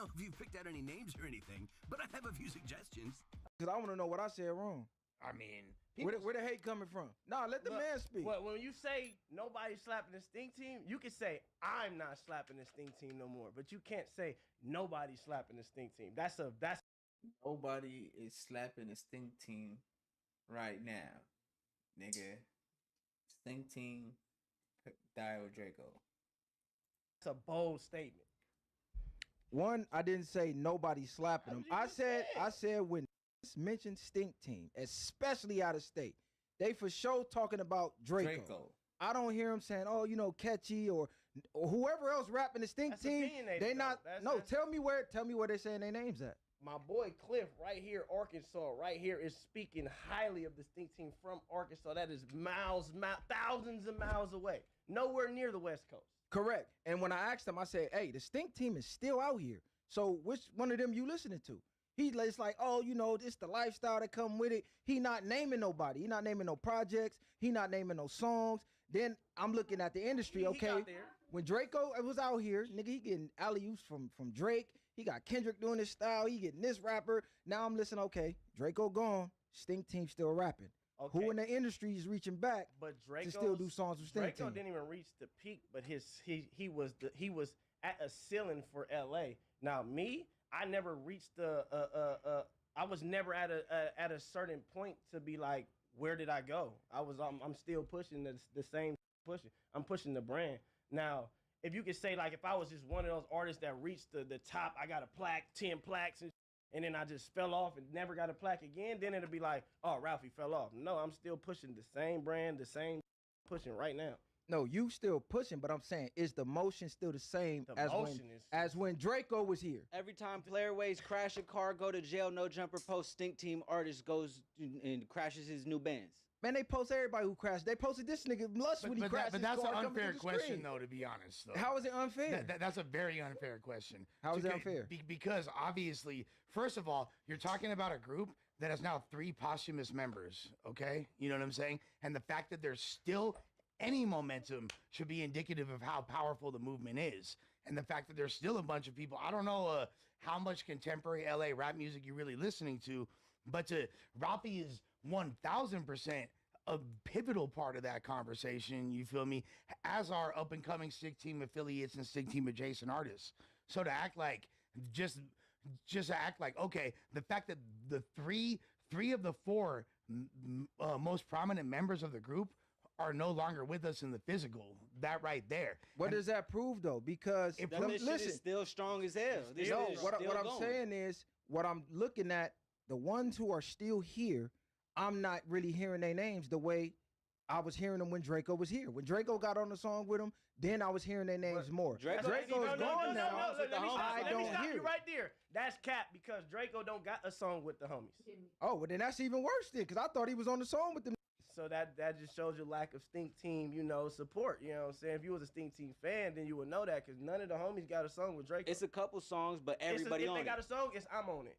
know if you've picked out any names or anything, but I have a few suggestions. Because I want to know what I said wrong. I mean, Where the hate coming from? Nah, let the man speak. Well, when you say nobody's slapping the Stinc team, you can say I'm not slapping the Stinc team no more, but you can't say nobody's slapping the Stinc team. That's Nobody is slapping the Stinc team right now, nigga. Stinc team, Dio Draco. a bold statement. One, I didn't say nobody slapping him. I said when mentioned Stinc team, especially out of state, they for sure talking about Draco. I don't hear him saying, "Oh, you know, Catchy or whoever else rapping the Stinc team." They not. Tell me where they saying their names at. My boy Cliff right here, Arkansas, right here is speaking highly of the Stinc team from Arkansas. That is thousands of miles away, nowhere near the West Coast. Correct. And when I asked him, I said, "Hey, the Stinc team is still out here. So which one of them you listening to?" It's like, "Oh, you know, it's the lifestyle that come with it." He not naming nobody. He not naming no projects. He not naming no songs. Then I'm looking at the industry. Okay, when Draco was out here, nigga, he getting alley-oops from Drake. He got Kendrick doing his style. He getting this rapper. Now I'm listening. Okay, Draco gone. Stinc team still rapping. Okay. Who in the industry is reaching back to still do songs with Stinc team? Draco didn't even reach the peak, but he was at a ceiling for LA. Now me, I never reached I was never at a certain point to be like, where did I go? I'm still pushing the same pushing. I'm pushing the brand. Now, if you could say like if I was just one of those artists that reached the top, I got a plaque, 10 plaques, and then I just fell off and never got a plaque again, then it'll be like, oh, Ralphie fell off. No, I'm still pushing the same brand, the same pushing right now. No, you still pushing, but I'm saying, is the motion still the same as when Draco was here? Every time Player Ways crash a car, go to jail, no jumper post, Stinc team artist goes and crashes his new bands. Man, they post everybody who crashed. They posted this nigga Lush when he crashed. But that's an unfair question, though, to be honest. Though. How is it unfair? That's a very unfair question. How is it unfair? Because obviously, first of all, you're talking about a group that has now 3 posthumous members, okay? You know what I'm saying? And the fact that there's still any momentum should be indicative of how powerful the movement is. And the fact that there's still a bunch of people, I don't know how much contemporary LA rap music you're really listening to, but Ralphie is 1000% a pivotal part of that conversation, you feel me, as our up-and-coming Stinc team affiliates and Stinc team adjacent artists. So to act like, just act like, okay, the fact that the three of the 4 most prominent members of the group are no longer with us in the physical, that right there. What does that prove, though? Because this shit is still strong as hell. What I'm saying is, what I'm looking at, the ones who are still here, I'm not really hearing their names the way I was hearing them when Draco was here. When Draco got on the song with him, then I was hearing their names more. Draco's gone now. I don't hear you right there. That's cap because Draco don't got a song with the homies. Oh, well then that's even worse then, because I thought he was on the song with them. So that just shows your lack of Stinc team, support. You know what I'm saying? If you was a Stinc team fan, then you would know that because none of the homies got a song with Draco. It's a couple songs, but everybody on it. If they got a song, I'm on it.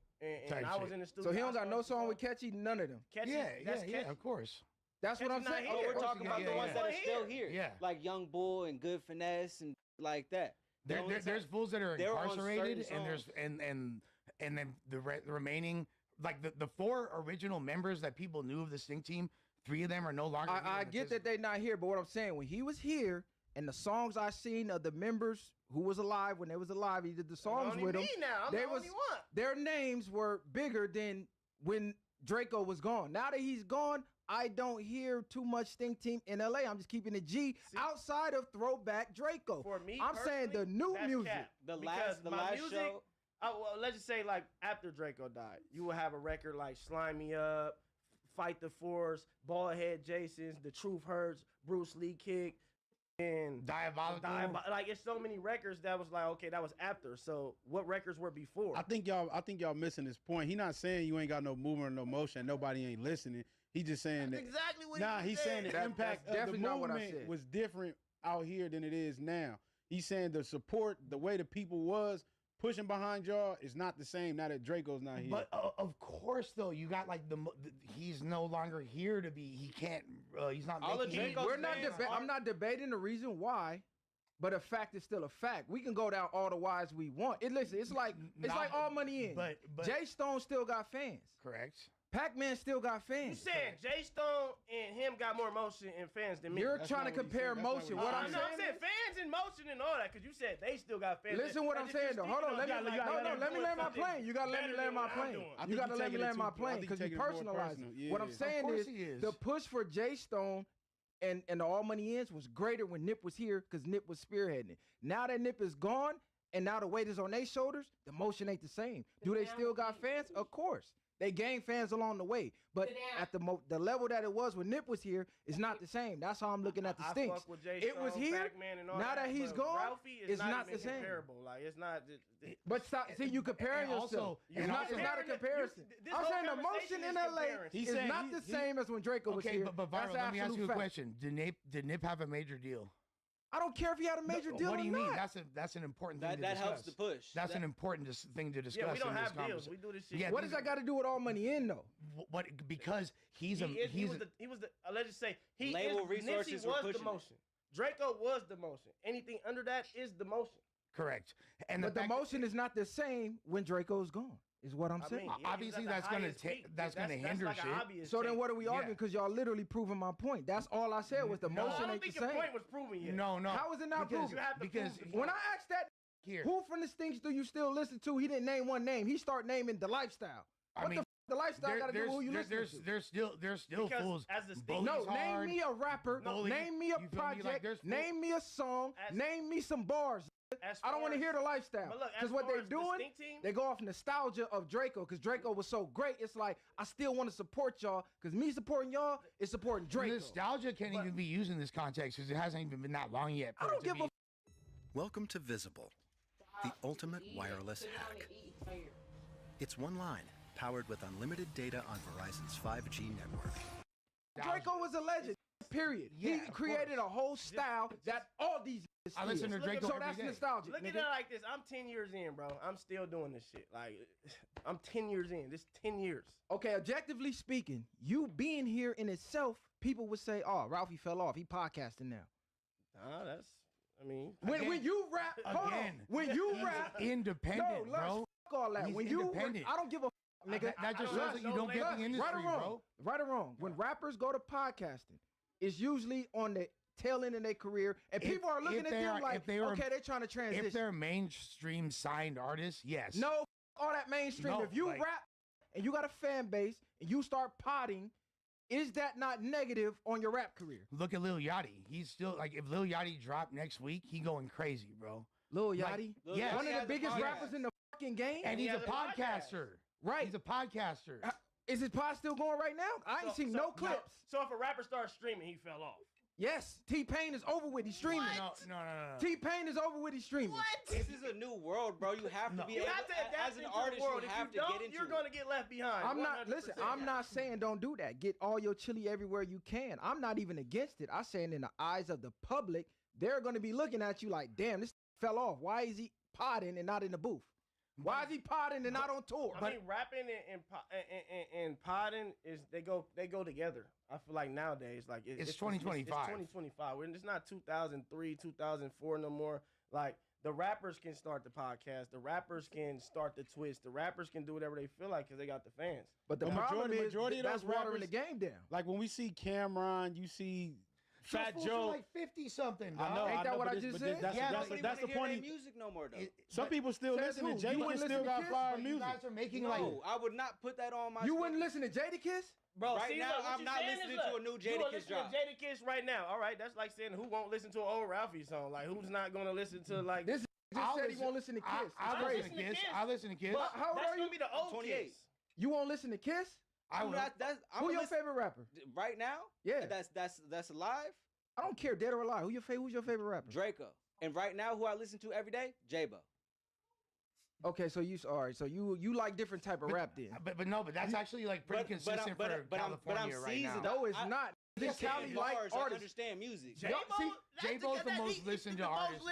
And I was in the studio. So he don't got no song with Catchy? None of them? Catchy, yeah, of course. That's what I'm saying. Oh, we're talking about the ones that are still here. Yeah. Like Young Bull and Good Finesse and like that. There's fools that are incarcerated and then the remaining, like the 4 original members that people knew of the Stinc team, 3 of them are no longer here. I get that they're not here, but what I'm saying, when he was here and the songs I seen of the members who was alive when they was alive, he did the songs with them. Their names were bigger than when Draco was gone. Now that he's gone, I don't hear too much Stinc team in LA. I'm just keeping it G outside of throwback Draco. For me, I'm saying the new music. The last music, show. Well, let's just say like after Draco died, you will have a record like Slime Me Up, Fight the Force, Baldhead Jason's, The Truth Hurts, Bruce Lee Kick, and Diabolical. Like it's so many records that was like, okay, that was after. So what records were before? I think y'all missing his point. He not saying you ain't got no movement or no motion, nobody ain't listening. He just saying that's exactly what he's saying the impact of the movement was different out here than it is now. He's saying the support, the way the people was pushing behind y'all is not the same now that Draco's not here. But of course, though, you got like he's no longer here to be. He can't. He's not. I'm not debating the reason why, But a fact is still a fact. We can go down all the whys we want. Listen, it's like all money in. But Jay Stone still got fans. Correct. Pac-Man still got fans. You saying Jay Stone and him got more emotion and fans than me? You're trying to compare emotion. What I'm saying fans in motion and all that, because you said they still got fans. Listen what I'm saying though. Hold on, let me land my plane. You gotta let me land my plane. You gotta let me land my plane because you personalize it. What I'm saying is the push for Jay Stone and the All Money Ends was greater when Nip was here because Nip was spearheading it. Now that Nip is gone and now the weight is on their shoulders, the motion ain't the same. Do they still got fans? Of course. They gained fans along the way, but at the level that it was when Nip was here is not the same. That's how I'm looking at the Stinks. It was here. Now that he's gone, it's not the same. Like it's not. But stop. See, you comparing yourself. It's not a comparison. I'm saying the motion in LA is not the same as when Drakeo was here. But Viral, let me ask you a question. Did Nip have a major deal? I don't care if he had a major deal. What do you or mean? not. That's an important thing to that discuss. helps to push. That's an important thing to discuss. Yeah, we don't in have this deals. We do this shit. Yeah, what does that got to do with All Money In though? What? Because he was the. Let's just say he label is, resources Nipsey were was pushing the motion. Drakeo was the motion. Anything under that is the motion. Correct. And but the motion is not the same when Draco's gone. Is what I'm saying. Obviously, that's gonna hinder like shit. So then, what are we arguing? Because y'all literally proving my point. That's all I said was the motion ain't the same. I don't think your point was proven yet. No. How is it not proven? Because when I asked that, who from the Stinks do you still listen to? He didn't name one name. He started naming the lifestyle. The lifestyle got to do with who you listen to. There's still fools. No, name me a rapper. Name me a project. Name me a song. Name me some bars. I don't want to hear the lifestyle. Because what they're doing, they go off nostalgia of Drakeo. Because Drakeo was so great. It's like, I still want to support y'all. Because me supporting y'all is supporting Drakeo. Nostalgia can't even be used in this context because it hasn't even been that long yet. I don't give a Welcome to Visible, the ultimate wireless hack. It's one line, powered with unlimited data on Verizon's 5G network. Drakeo was a legend, period. Yeah, he created a whole style that all these I listen to Drakeo so that's nostalgia. Look at it like this. I'm 10 years in, bro. I'm still doing this shit. Like, I'm 10 years in. This 10 years. Okay, objectively speaking, you being here in itself, people would say, oh, Ralphie fell off. He podcasting now. That's, I mean. When you rap, hold on. When you rap. Independent, bro. Fuck all that. He's when independent. I don't give a nigga. That just shows that you don't get the industry, bro. Right or wrong. When rappers go to podcasting, it's usually on the tail end of their career, and people are looking at them like, okay, they're trying to transition. If they're mainstream signed artists, yes. No, all that mainstream. No, if you rap and you got a fan base and you start potting, is that not negative on your rap career? Look at Lil Yachty. He's still like, if Lil Yachty dropped next week, he going crazy, bro. Lil Yachty, yes. one of the biggest rappers in the fucking game, and he's a podcaster. Right, he's a podcaster. Is his pod still going right now? I ain't seen no clips. So if a rapper starts streaming, he fell off. Yes, T-Pain is over with. He's streaming. No. T-Pain is over with. He's streaming. What? This is a new world, bro. You have to be able, as an artist, you have to get into You're going to get left behind. I'm not, listen, I'm not saying don't do that. Get all your chili everywhere you can. I'm not even against it. I'm saying in the eyes of the public, they're going to be looking at you like, damn, this fell off. Why is he podding and not in the booth? Why is he podding and not on tour? I mean, rapping and podding they go together. I feel like nowadays, like it's 2025. It's 2025. It's not 2003, 2004 no more. Like the rappers can start the podcast, the rappers can start the twist, the rappers can do whatever they feel like because they got the fans. But the majority of those that's watering the game down. Like when we see Cameron, you see Fat Joe, like 50 something. I know. Ain't that what I just said? That's the point. Music no more though. Some people still listen to Jadakiss. Still got fire music. You guys are making no, I would not put that on my. You wouldn't listen to Jadakiss? Bro, right now I'm not listening to a new Jadakiss drop. Jadakiss right now. All right, that's like saying who won't listen to an old Ralphie song. Like who's not gonna listen to like this? Just said he won't listen to Kiss. I listen to Kiss. How old are you? Gonna be the old 28. Kiss. You won't listen to Kiss? Who your favorite rapper? Right now? Yeah. That's alive. I don't care, dead or alive. Who's your favorite rapper? Drakeo. And right now, who I listen to every day? J-Bo. Okay, so you like different type of rap then. But that's actually like pretty consistent for California right now. No, it's not. This Cali like artists understand music. J-Bo's the most listened to artist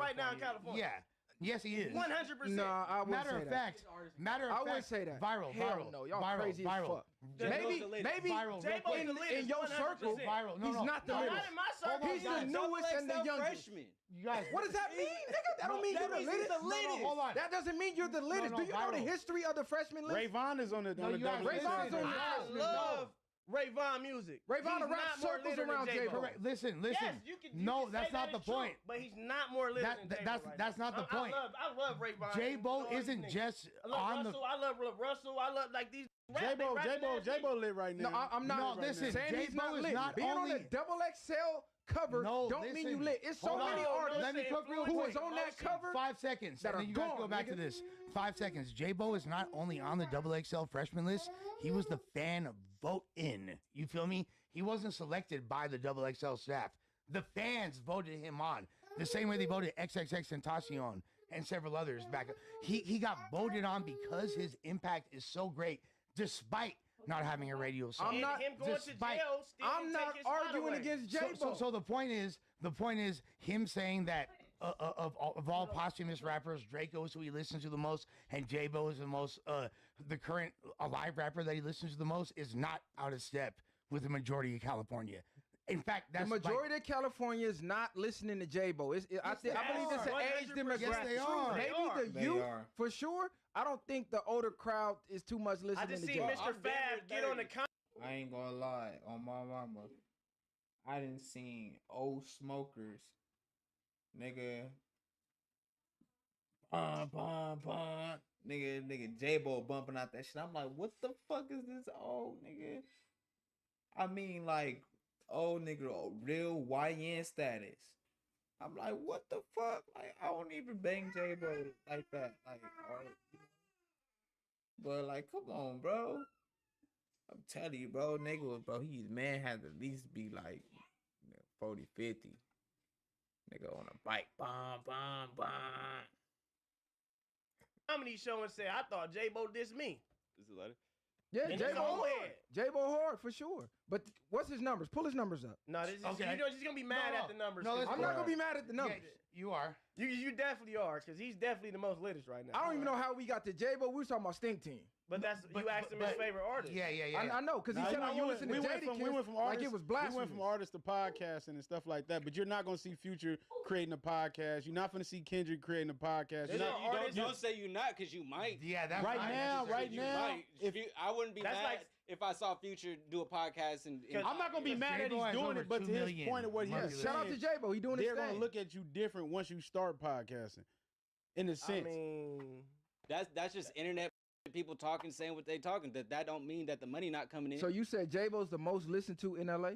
right now in California. Yeah. Yes, he is. 100%. Nah, I wouldn't Matter say of that. fact, I wouldn't say that. Viral, Hell viral. no, y'all viral, crazy as viral. fuck. Maybe Viral. J-Bo's the latest, in your 100%. circle, Viral. No, he's no. not the No, latest. Not in my circle. He's the newest and the youngest. Freshman. You guys, What does that mean, nigga? That don't mean you're the latest. No, hold on. That doesn't mean you're the latest. no, Do you know the viral. history of the freshman list? Ray Vaughn is on the. No, on the you guys double Ray listen. Vaughn's on the I freshman. love Ray Vaughn music. Ray Vaughn He's rap not more circles lit around than J-Bo. Correct. Listen. Yes, you can That's say not that the is true, point. but he's not more lit than J-Bo. That's not the point. I love Ray Vaughn. J-Bo You know, isn't these just niggas. I love on the. Russell. I love Russell. I love like these. J-Bo lit right now. No, I'm not. No, listen, saying he's J-Bo not is lit. not Being on only- the double XL cover No, don't mean you listen. lit. It's so Hold many on. artists Let me cook real who quick. was on that cover 5 seconds. that and are then you guys gone, go back to nigga. this. 5 seconds. J-Bo is not only on the double XL freshman list, he was the fan vote in. You feel me? He wasn't selected by the double XL staff. The fans voted him on. The same way they voted XXX Tentacion and several others back. He got voted on because his impact is so great, despite not having a radio song. I'm not- him going to despite- jail. Still I'm not take his spot arguing away. against So, J-Bo. so the point is him saying that of all posthumous rappers, Drakeo is who he listens to the most, and J-Bo is the most the current alive rapper that he listens to the most is not out of step with the majority of California. In fact, that's The majority of California is not listening to J-Bo. I believe it's an age 100%. demographic. Yes, they are. Maybe the They youth, are. for sure. I don't think the older crowd is too much listening I just to see J-Bo. Mr. Fab get on the con. I ain't gonna lie, on my mama, I didn't seen old smokers, nigga. Nigga, J-Bo bumping out that shit. I'm like, what the fuck is this old nigga? I mean, like, old nigga, real YN status. I'm like, what the fuck? Like, I don't even bang J-Bo like that. Like, but like, come on, bro. I'm telling you, bro, nigga, bro, man had to at least be like 40, 50. Nigga on a bike, bomb. Comedy show and say, I thought J-Bo dissed me. Is it later? Yeah, In his J-Bo own hard. head. J-Bo hard for sure. But what's his numbers? Pull his numbers up. No, this is Okay. you know she's gonna be mad No, at the numbers. no, 'cause let's I'm not gonna be mad at the numbers. You are. you definitely are, because he's definitely the most latest right now. I don't even know how we got to J-Bo. We was talking about Stinc Team. But you asked him his favorite artist. Yeah. I know, because he said I want to listen to Jadakiss we went from like artists, it was we blasphemous. went from artists to podcasting and stuff like that. But you're not gonna see Future creating a podcast. You're not gonna see Kendrick creating a podcast. You're There's not, no artist- Don't say you not, because you might. Yeah, that's Right not now, necessarily right true. now, Might. if I wouldn't be That's mad like- if I saw Future do a podcast and I'm not gonna be mad that J-Bo he's has doing over it, but 2 to his million point of what he's Yeah, monthly shout out to saying, J-Bo. He doing his they're thing. gonna look at you different once you start podcasting. In a I sense, mean, that's just internet people talking, saying what they talking. That don't mean that the money not coming in. So you said J-Bo's the most listened to in LA?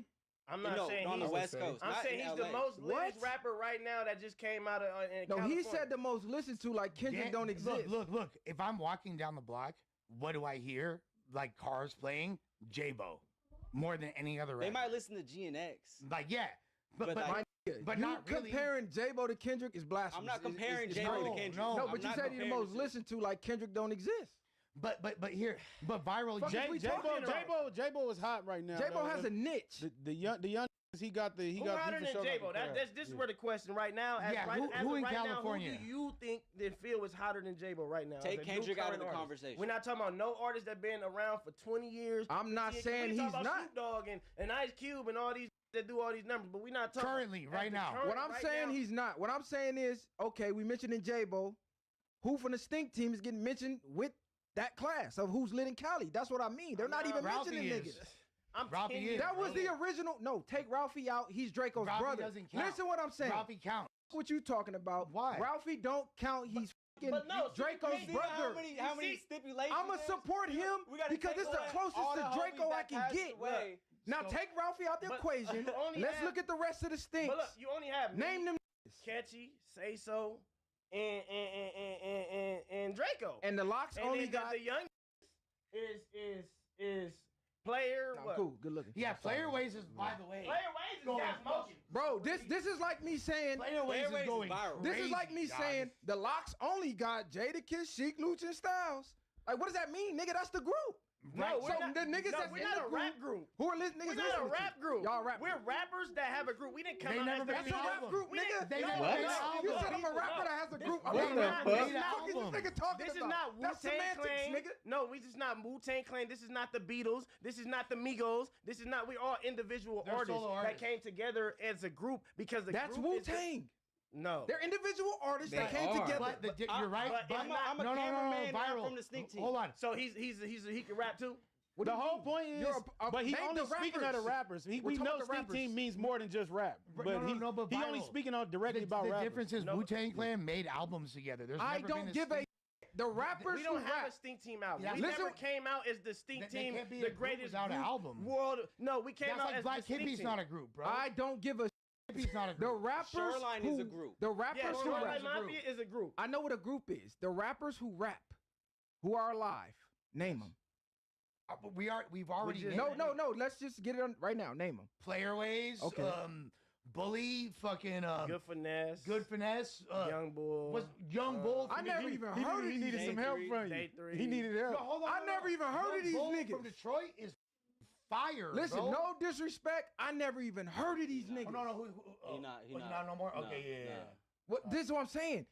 I'm not no, saying on he's the West Coast. I'm not saying in he's LA. the most What? latest rapper right now that just came out of in No, California. he said the most listened to, like Kendrick Yeah, don't exist. Look. If I'm walking down the block, what do I hear? Like cars playing J-Bo more than any other rapper. They might listen to GNX. Like, yeah. But like- but you not really. comparing J-Bo to Kendrick is blasphemous. I'm not comparing It's J-Bo to crazy. Kendrick. No, No, I'm but you not said he the comparing most two. listened to, like Kendrick don't exist. But viral. Fuck is we talking about? J-Bo is hot right now. J-Bo though. has a niche. the young he got the Who got hotter he than for sure got J-Bo? the crowd. This is Yeah. where the question right now. As Yeah, right, who as of in right California? Now, who do you think that Phil is hotter than J-Bo right now? Take as a new Kendrick out of current the artist? conversation. We're not talking about no artist that been around for 20 years. I'm not 15 saying we talking he's about not. Snoop Dogg and Ice Cube and all these that do all these numbers, but we're not talking Currently, at right the now. current What I'm right saying now. he's not. What I'm saying is, okay, we mentioned in J-Bo, who from the Stink Team is getting mentioned with that class of who's lit in Cali. That's what I mean. They're not even Ralphie mentioning is. niggas. I'm Ralphie 10 is. years That was the old. original. No, take Ralphie out. He's Draco's Ralphie brother. doesn't count. Listen what I'm saying. Ralphie count. What you talking about? Why? Ralphie don't count. He's fucking but no, Draco's see, brother. How many see, stipulations? I'ma is? support him We gotta because take it's the away closest all to the Draco homies I that can passed get. away. Now So- take Ralphie out the But equation. you only Let's have- look at the rest of the stinks. But look, you only have Name them Catchy, Say So, and Draco. and the locks And only then got. the young is player. Nah, what? cool, good looking. Yeah, Player Ways is, by the way. Player Ways is got smoking. Bro, this is like me saying. Player Ways Player Ways is is going viral. This is like crazy, me dog. saying the locks only got Jadakiss, Chic, Luch, and Styles. Like, what does that mean, nigga? That's the group. No, we're So not. the niggas no, that's we're in not the a group, rap group. who are listening? We're Niggas not a listening to? rap group. Y'all rap. We're rappers that have a group. We didn't come They out never as made the That's a an rap album. group, nigga. They No, never no, made an you album. said I'm a rapper that has a group. What Okay, the now, fuck? what Made the an fuck is album. this nigga talking This is about? not That's Wu-Tang semantics, Clan. nigga. No, we just not Wu-Tang Clan. This is not the Beatles. This is not the Migos. This is not. We all individual They're artists, solo that artists. came together as a group because the That's group is the- Wu-Tang. No. They're individual artists that They came are. together. But you're right. but But it's not- I'm a no, cameraman and I'm viral. from the Stinc team. Hold on. So he can rap too. What The do you whole mean? point is, You're but he name only the speaking of the rappers. We're We talking know about the Stinc rappers. Team means more than just rap. But But but he only viral. speaking on directly about the rappers. difference is No, Wu-Tang Clan made albums together. There's I never don't been give a. The rappers We don't who have rap. a Stink Team out. Yeah, We listen- never came out as the Stink They Team, can't be a the group greatest without an group album. world. No, we came That's out like as Black the Stink Hippie's Team. not a group, bro. I don't give a. Hippie's not a The group. rappers Shoreline who is a group. The rappers Yeah, who Shoreline rap. is a group. Mafia is a group. I know what a group is. The rappers who rap, who are alive. Name them. But we've already just- named No. Let's just get it on right now. Name them. Playerways. Okay. Bully. Fucking. Good finesse. Good finesse. Young Bull. Was Young Bull. I from never the- even He heard of needed, he these. needed some Day help three, from you. Day three. He needed help. No, hold on. I never even heard of these Bull niggas. from Detroit is fire. Listen, bro. no disrespect. I never even heard of these niggas. Oh, no. He not no more. no, Okay, yeah. no. What? This is what I'm saying.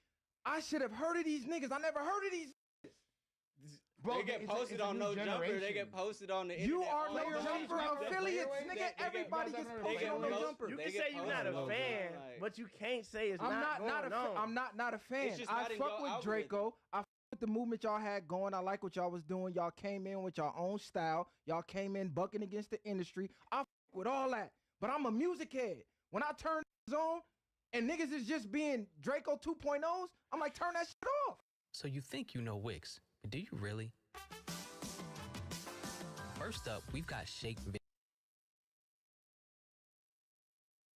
I should have heard of these niggas. I never heard of these. Bro, They get it's a- posted it's a on new No Jumper. They generation. get posted on the internet. You are all No the time. Jumper affiliates, They nigga. get- Everybody gets They posted get on No posted. Jumper. You They can get say you're not posted a on fan, like- but you can't say it's I'm not not going a on. I'm not a fan. just I not in fuck your with algorithm. Draco. I fuck with the movement y'all had going. I like what y'all was doing. Y'all came in with your own style. Y'all came in bucking against the industry. I fuck with all that. But I'm a music head. When I turn this on and niggas is just being Draco 2.0s, I'm like, turn that shit off. So you think you know Wix, but do you really? First up, we've got Shake Video.